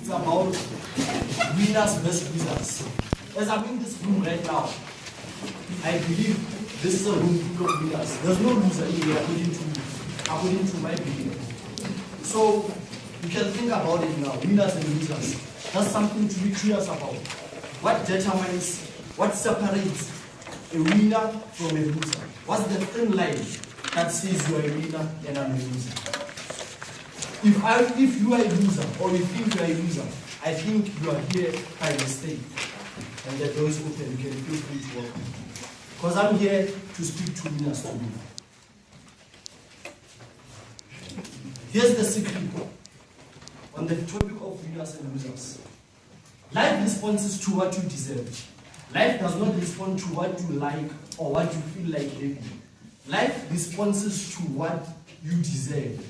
it's about winners versus losers. As I'm in this room right now, I believe this is a room full of winners. There's no loser in here according to my belief. So you can think about it now, winners and losers. That's something to be curious about. What determines, what separates a winner from a loser? What's the thin line that says you are a winner and I'm a loser? If you are a loser or you think you are a loser, I think you are here by mistake. And the door is open, you can feel free to walk. Because I'm here to speak to winners to you. Here's the secret on the topic of winners and losers. Life responds to what you deserve. Life does not respond to what you like or what you feel like having. Life responds to what you deserve.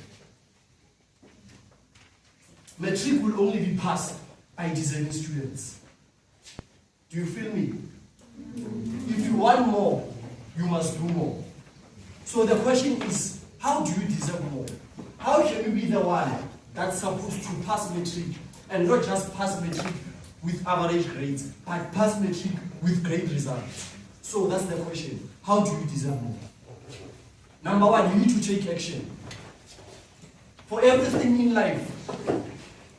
Matric will only be passed by deserving students. Do you feel me? If you want more, you must do more. So the question is, how do you deserve more? How can you be the one that's supposed to pass matric and not just pass matric with average grades, but pass matric with great results? So that's the question. How do you deserve more? Number one, you need to take action. For everything in life,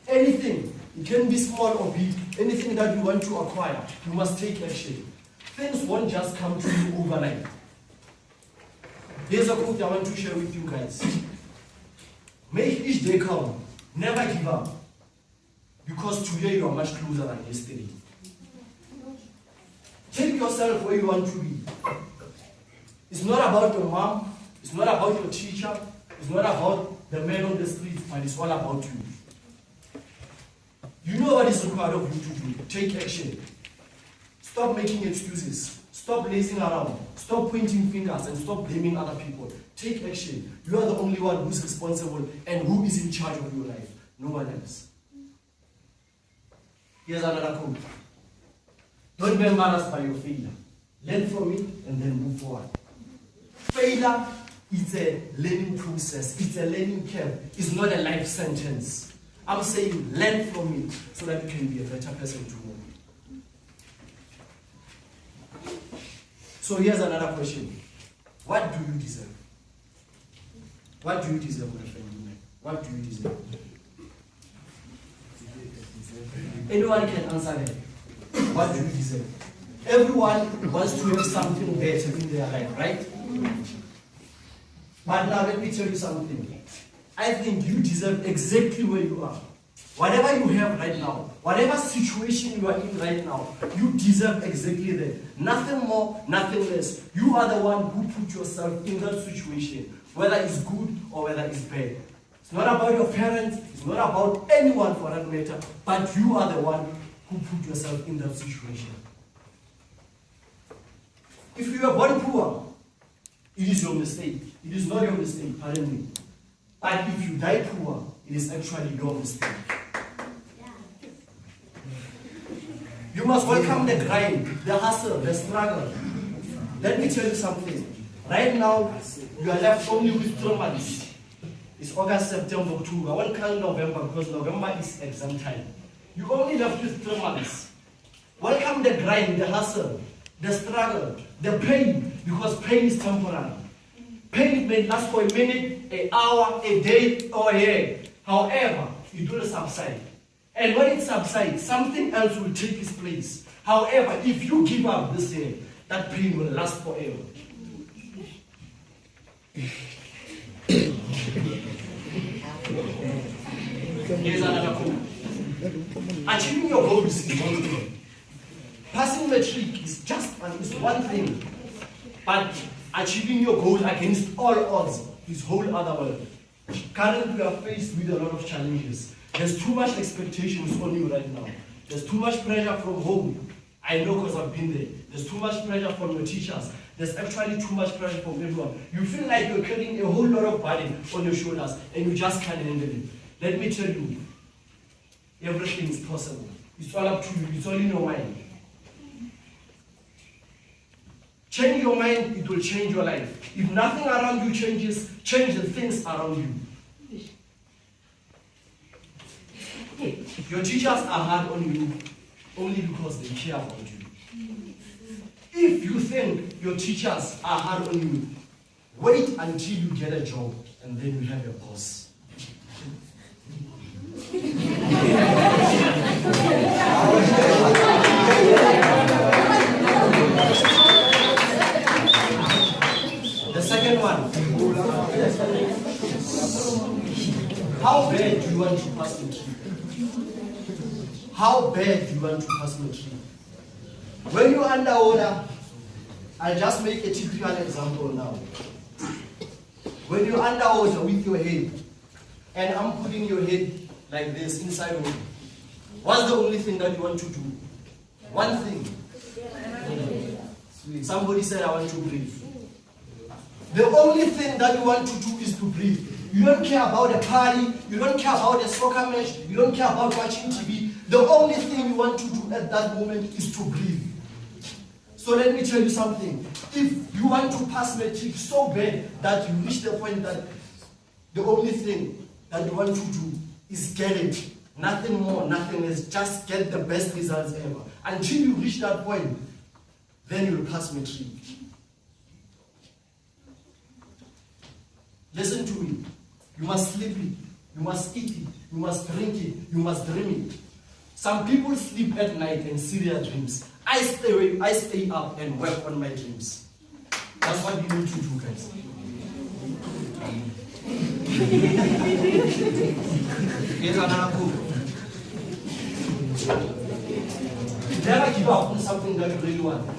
anything, it can be small or big, anything that you want to acquire, you must take action. Things won't just come to you overnight. Here's a quote I want to share with you guys. Make each day count. Never give up. Because today you are much closer than yesterday. Take yourself where you want to be. It's not about your mom. It's not about your teacher. It's not about the man on the street. But it's all about you. You know what is required of you to do. Take action. Stop making excuses. Stop lazing around. Stop pointing fingers and stop blaming other people. Take action. You are the only one who's responsible and who is in charge of your life. No one else. Here's another quote. Don't be embarrassed by your failure. Learn from it and then move forward. Failure is a learning process. It's a learning curve. It's not a life sentence. I'm saying learn from it so that you can be a better person tomorrow. So here's another question. What do you deserve? What do you deserve, my friend? What do you deserve? Anyone can answer that. What do you deserve? Everyone wants to have something better in their life, right? But now let me tell you something. I think you deserve exactly where you are. Whatever you have right now, whatever situation you are in right now, you deserve exactly that. Nothing more, nothing less. You are the one who put yourself in that situation, whether it's good or whether it's bad. It's not about your parents, it's not about anyone for that matter, but you are the one who put yourself in that situation. If you are born poor, it is your mistake. It is not your mistake, pardon me. But if you die poor, it is actually your mistake. You must welcome the grind, the hustle, the struggle. Let me tell you something. Right now, you are left only with 2 months. It's August, September, October. I won't count November because November is exam time. You only left with 3 months. Welcome the grind, the hustle, the struggle, the pain, because pain is temporary. Pain may last for a minute, an hour, a day, or a year. However, it will subside. And when it subsides, something else will take its place. However, if you give up this year, that pain will last forever. Here's another quote. Achieving your goals is one thing. Passing matric is just one thing. But achieving your goal against all odds is whole other world. Currently, we are faced with a lot of challenges. There's too much expectations on you right now. There's too much pressure from home. I know because I've been there. There's too much pressure from your teachers. There's actually too much pressure from everyone. You feel like you're carrying a whole lot of burden on your shoulders and you just can't handle it. Let me tell you, everything is possible. It's all up to you. It's all in your mind. Change your mind, it will change your life. If nothing around you changes, change the things around you. Your teachers are hard on you only because they care about you. If you think your teachers are hard on you, wait until you get a job and then you have a boss. The second one. How bad do you want to pass matric? How bad do you want to pass matric? When you're under order, I'll just make a typical example now. When you're under order with your head, and I'm putting your head like this inside of you, what's the only thing that you want to do? One thing. Somebody said, I want to breathe. The only thing that you want to do is to breathe. You don't care about a party, you don't care about a soccer match, you don't care about watching TV. The only thing you want to do at that moment is to breathe. So let me tell you something. If you want to pass matric so bad that you reach the point that the only thing that you want to do is get it, nothing more, nothing less, just get the best results ever. Until you reach that point, then you'll pass matric. Listen to me. You must sleep it, you must eat it, you must drink it, you must dream it. Some people sleep at night and see their dreams. I stay up and work on my dreams. That's what you need to do, guys. Never give up on something that you really want.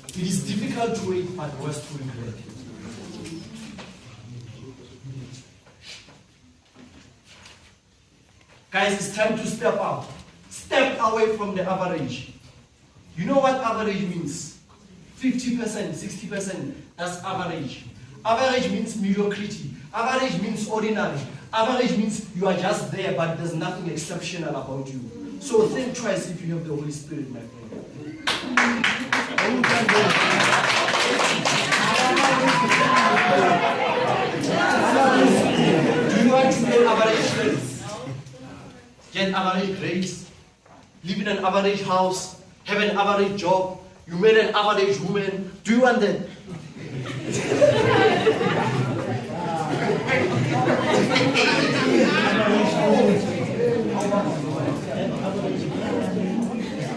It is difficult to wait, but worse to regret. Guys, it's time to step up. Step away from the average. You know what average means? 50%, 60%, that's average. Average means mediocrity. Average means ordinary. Average means you are just there, but there's nothing exceptional about you. So think twice if you have the Holy Spirit, my friend. Do you want to get average grades? Get average grades, live in an average house, have an average job, you made an average woman. Do you want that?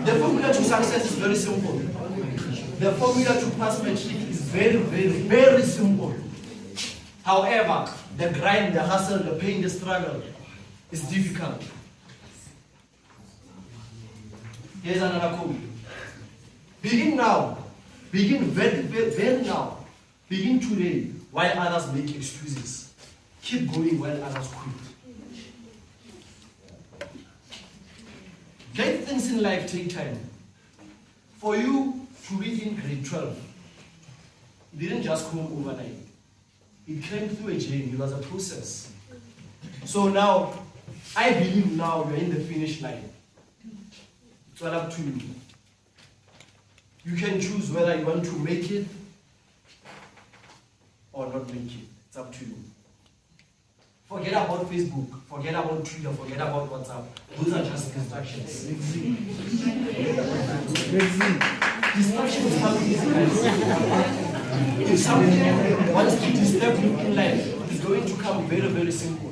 The formula to success is very simple. The formula to pass matric is very, very, very simple. However, the grind, the hustle, the pain, the struggle is difficult. Here's another quote. Begin now. Begin very, very, very now. Begin today while others make excuses. Keep going while others quit. Great things in life take time. For you to read in grade 12, it didn't just come overnight. It came through a journey. It was a process. So now, I believe now you're in the finish line. It's all up to you. You can choose whether you want to make it or not make it. It's up to you. Forget about Facebook, forget about Twitter, forget about WhatsApp. Those are just distractions. Distractions come easy, guys. If something wants to disturb you in life, it's going to come very, very simple.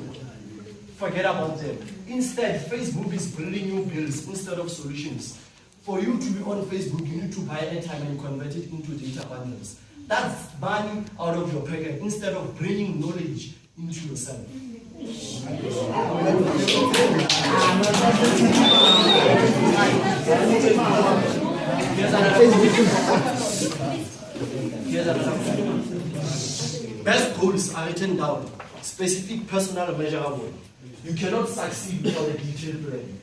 Forget about them. Instead, Facebook is bringing you bills instead of solutions. For you to be on Facebook, you need to buy airtime and convert it into data bundles. That's money out of your pocket instead of bringing knowledge into yourself. Here's another. Best goals are written down. Specific, personal, measurable. You cannot succeed without a detailed plan.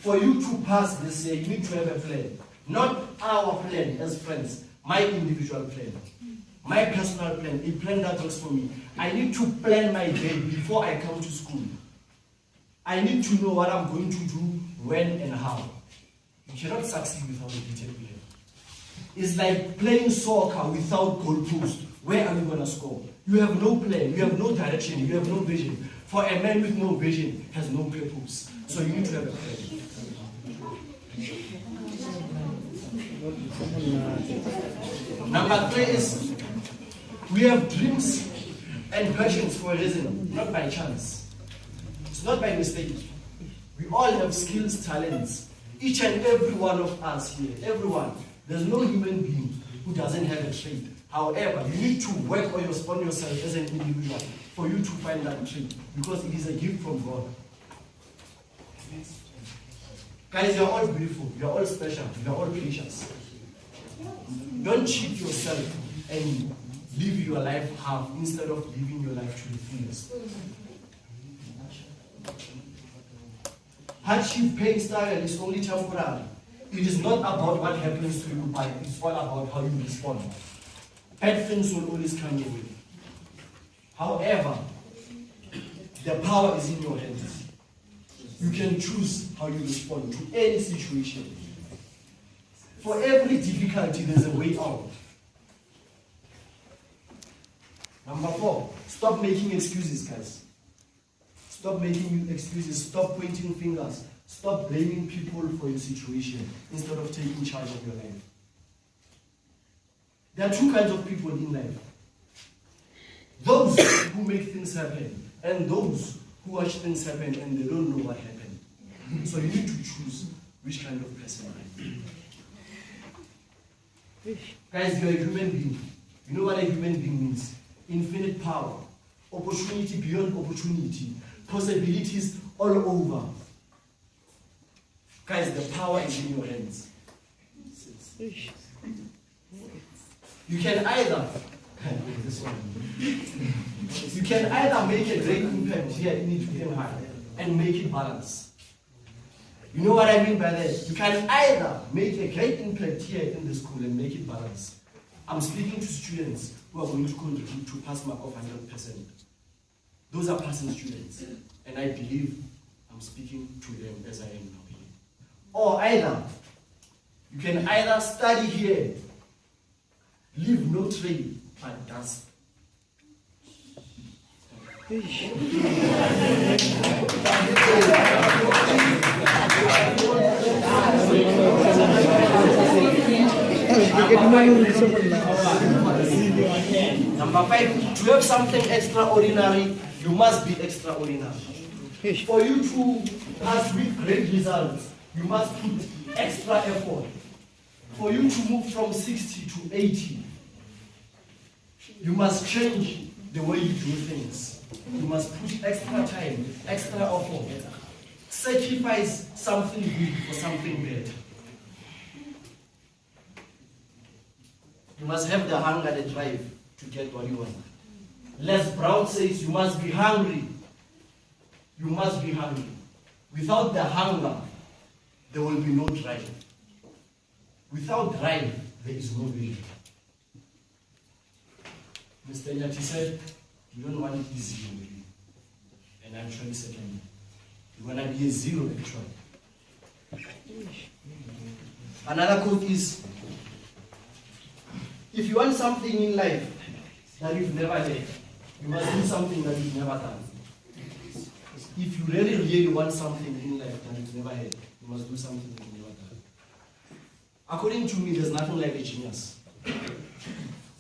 For you to pass this year, you need to have a plan. Not our plan as friends, my individual plan. My personal plan, a plan that works for me. I need to plan my day before I come to school. I need to know what I'm going to do, when and how. You cannot succeed without a detailed plan. It's like playing soccer without goalposts. Where are you going to score? You have no plan, you have no direction, you have no vision. For a man with no vision has no purpose. So you need to have a plan. Number 3 is we have dreams and passions for a reason, not by chance. It's not by mistake. We all have skills, talents. Each and every one of us here, everyone. There's no human being who doesn't have a trait. However, you need to work on yourself as an individual for you to find that trait, because it is a gift from God. Guys, you're all beautiful, you're all special, you're all precious. Don't cheat yourself and live your life half instead of living your life to the fullest. Hardship, pain, struggle is only temporary. It is not about what happens to you, but it's all about how you respond. Bad things will always come your way. However, the power is in your hands. You can choose how you respond to any situation. For every difficulty, there's a way out. Number 4, stop making excuses, guys. Stop making excuses. Stop pointing fingers. Stop blaming people for your situation instead of taking charge of your life. There are 2 kinds of people in life. Those who make things happen and those who watch things happen and they don't know what happened. So you need to choose which kind of person you are. Guys, you're a human being. You know what a human being means? Infinite power, opportunity beyond opportunity, possibilities all over. Guys, the power is in your hands. You can either you can either make a great impact here in Ithuteng and make it balance. You know what I mean by that? You can either make a great impact here in the school and make it balance. I'm speaking to students who are going to contribute to pass mark of 100%. Those are passing students, and I believe I'm speaking to them as I am now here. Or either you can either study here, leave no trail, but dust. Number 5, to have something extraordinary, you must be extraordinary. For you to pass with great results, you must put extra effort. For you to move from 60 to 80, you must change the way you do things. You must put extra time, extra effort. Sacrifice something good for something better. You must have the hunger, the drive to get what you want. Les Brown says you must be hungry. You must be hungry. Without the hunger, there will be no drive. Without drive, there is no vision. Mr. Nyati said, you don't want to be 0, and actually second. You want to be a 0 actually. Another quote is, if you want something in life that you've never had, you must do something that you've never done. If you really, really want something in life that you've never had, you must do something that you've never done. According to me, there's nothing like a genius.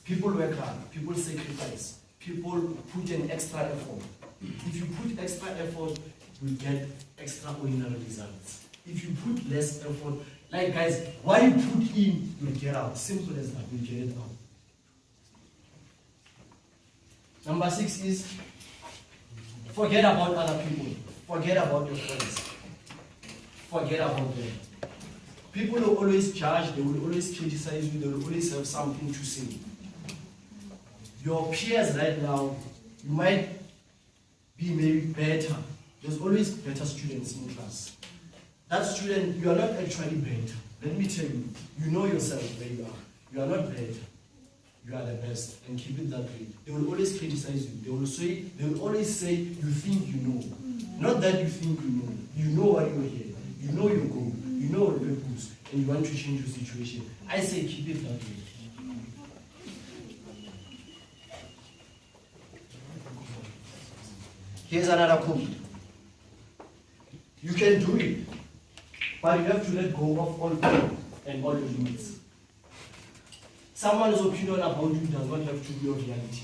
People work hard, people sacrifice, people put in extra effort. If you put extra effort, you get extraordinary results. If you put less effort, like guys, what you put in, you'll get out. Simple as that, you'll get it out. Number 6 is, forget about other people. Forget about your friends. Forget about them. People will always judge, they will always criticize you, they will always have something to say. Your peers right now, you might be maybe better. There's always better students in class. That student, you are not actually better. Let me tell you, you know yourself where you are. You are not better. You are the best, and keep it that way. They will always criticize you. They will always say, you think you know. Not that you think you know. You know why you're here. You know your goal. You know your purpose, and you want to change your situation. I say keep it that way. Here's another code. You can do it, but you have to let go of all pain and all your limits. Someone's opinion about you does not have to be your reality.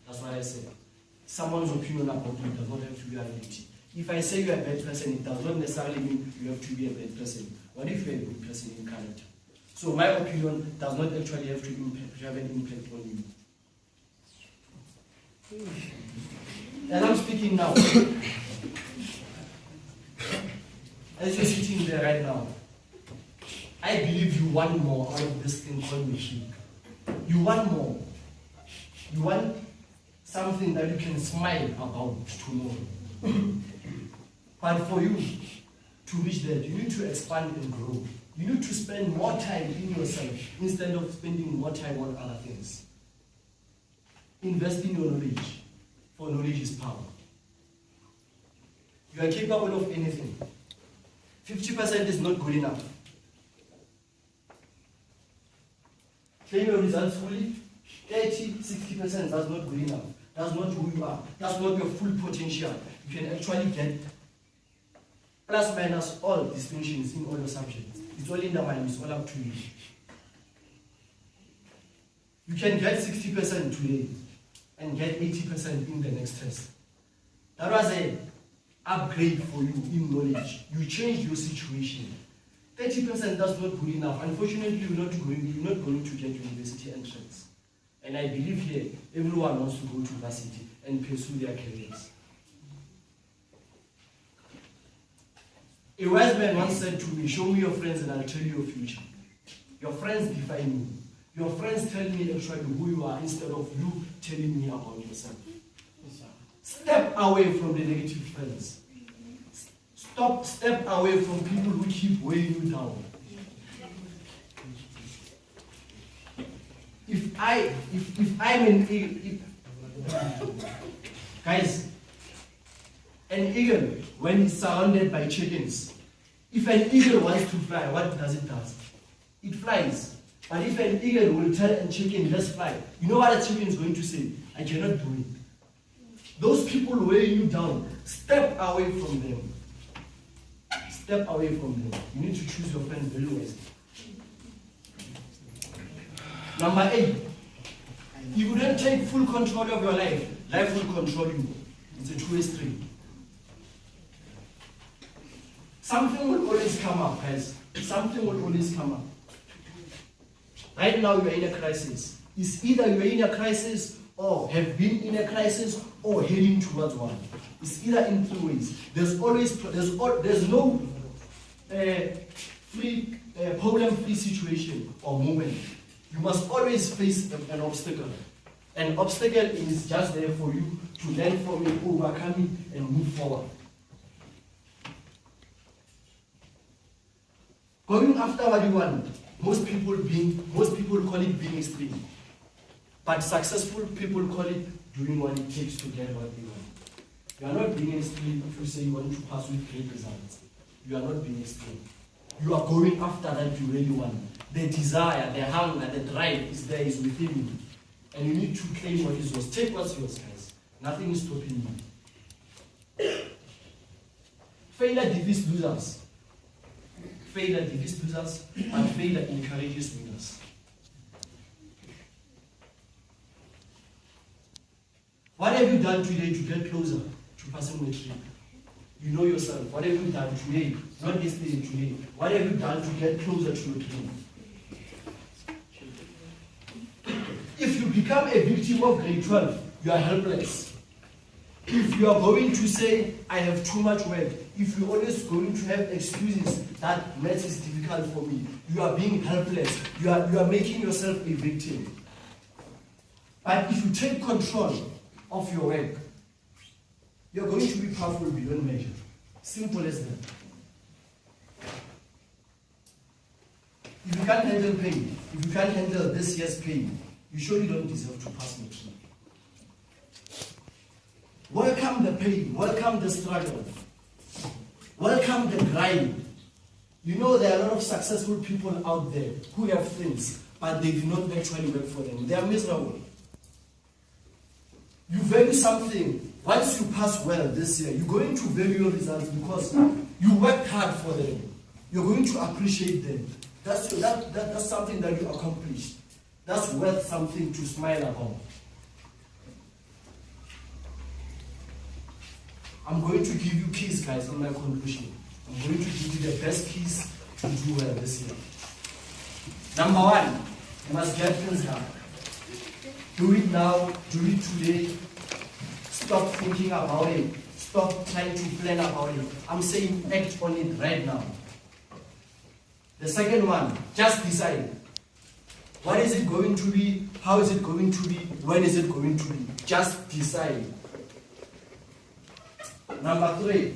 That's what I said. Someone's opinion about you does not have to be your reality. If I say you're a bad person, it does not necessarily mean you have to be a bad person. What if you're a good person in character? So my opinion does not actually have to have an impact on you. As I'm speaking now, as you're sitting there right now, I believe you want more out of this thing called machine. You want more. You want something that you can smile about tomorrow. But for you to reach that, you need to expand and grow. You need to spend more time in yourself instead of spending more time on other things. Invest in your knowledge, for knowledge is power. You are capable of anything. 50% is not good enough. Claim your results fully, 30, 60%, that's not good enough. That's not who you are. That's not your full potential. You can actually get plus minus all distinctions in all your subjects. It's all in the mind, it's all up to you. You can get 60% today and get 80% in the next test. That was an upgrade for you in knowledge. You changed your situation. 30% that's not good enough. Unfortunately, you're not going to get university entrance. And I believe here, everyone wants to go to university and pursue their careers. A wise man once said to me, show me your friends and I'll tell you your future. Your friends define you. Your friends tell me actually who you are instead of you telling me about yourself. Step away from the negative friends. Step away from people who keep weighing you down. If I'm an eagle, guys, an eagle, when it's surrounded by chickens, if an eagle wants to fly, what does it do? It flies. But if an eagle will tell a chicken, let's fly, you know what a chicken is going to say? I cannot do it. Those people weighing you down, step away from them. Step away from them. You need to choose your friends very wisely. Number 8, if you don't take full control of your life, life will control you. It's a two-way street. Something will always come up, guys. Something will always come up. Right now you are in a crisis. It's either you are in a crisis or have been in a crisis or heading towards one. It's either in two ways. There's no problem-free situation or moment. You must always face an obstacle. An obstacle is just there for you to learn from it, overcome it, and move forward. Going after what you want, most people call it being extreme. But successful people call it doing what it takes to get what they want. You are not being extreme if you say you want to pass with great results. You are not being extreme. You are going after that you really want. The desire, the hunger, the drive is there, is within you. And you need to claim what is yours. Take what's yours, guys. Nothing is stopping you. Failure defeats losers. Failure defeats losers, and failure encourages winners. What have you done today to get closer to passing matric? You know yourself. What have you done today? Not yesterday, today. What have you done to get closer to your dream? If you become a victim of grade 12, you are helpless. If you are going to say, I have too much work, if you're always going to have excuses that maths is difficult for me, you are being helpless. You are making yourself a victim. But if you take control of your work, you're going to be powerful beyond measure. Simple as that. If you can't handle pain, if you can't handle this year's pain, you surely don't deserve to pass matric. Welcome the pain, welcome the struggle, welcome the grind. You know there are a lot of successful people out there who have things, but they do not actually work for them. They are miserable. You value something Once you pass well this year, you're going to value your results because you worked hard for them. You're going to appreciate them. That's something that you accomplished. That's worth something to smile about. I'm going to give you keys, guys, on my conclusion. I'm going to give you the best keys to do well this year. Number one, you must get things done. Do it now, do it today. Stop thinking about it. Stop trying to plan about it. I'm saying act on it right now. The second one, just decide. What is it going to be? How is it going to be? When is it going to be? Just decide. Number three,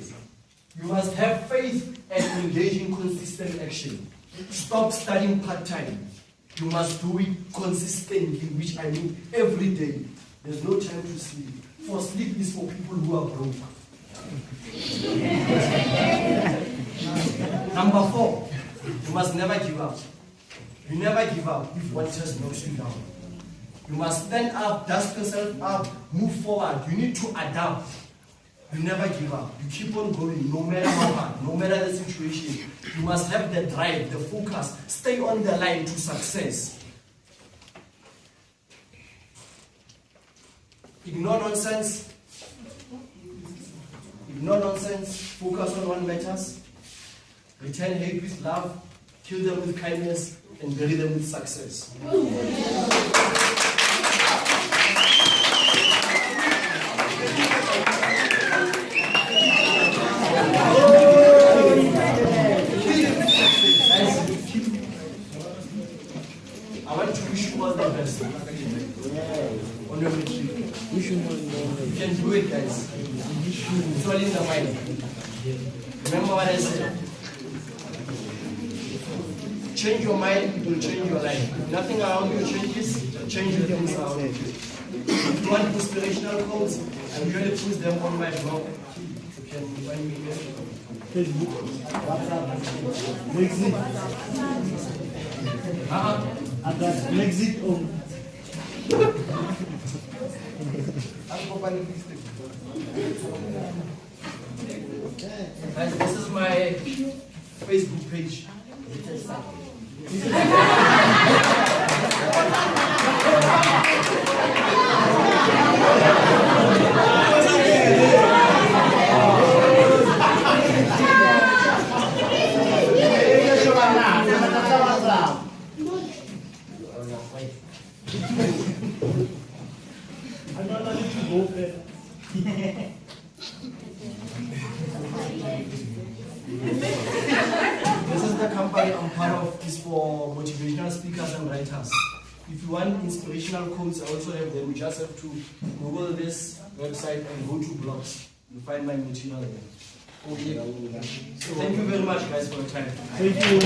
you must have faith and engage in consistent action. Stop studying part-time. You must do it consistently, which I mean every day. There's no time to sleep. For sleep is for people who are broke. Number four, you must never give up. You never give up if one just knocks you down. You must stand up, dust yourself up, move forward. You need to adapt. You never give up. You keep on going, no matter how hard, no matter the situation. You must have the drive, the focus. Stay on the line to success. Ignore nonsense. Ignore nonsense. Focus on what matters. Return hate with love. Kill them with kindness. And bury them with success. I want to wish you all the best on your retreat. You can do it, guys. It's all in the mind. Remember what I said. Change your mind, it will change your life. Nothing around you changes, change your things around you. If you want inspirational quotes, I usually post them on my blog. You can find me here. Facebook, Brexit. Atas Brexit om. Guys, this is my Facebook page. This is the company I'm part of, is for motivational speakers and writers. If you want inspirational quotes, I also have them. You just have to Google this website and go to blogs. You'll find my material there. Okay. So thank you very much, guys, for your time. Thank you.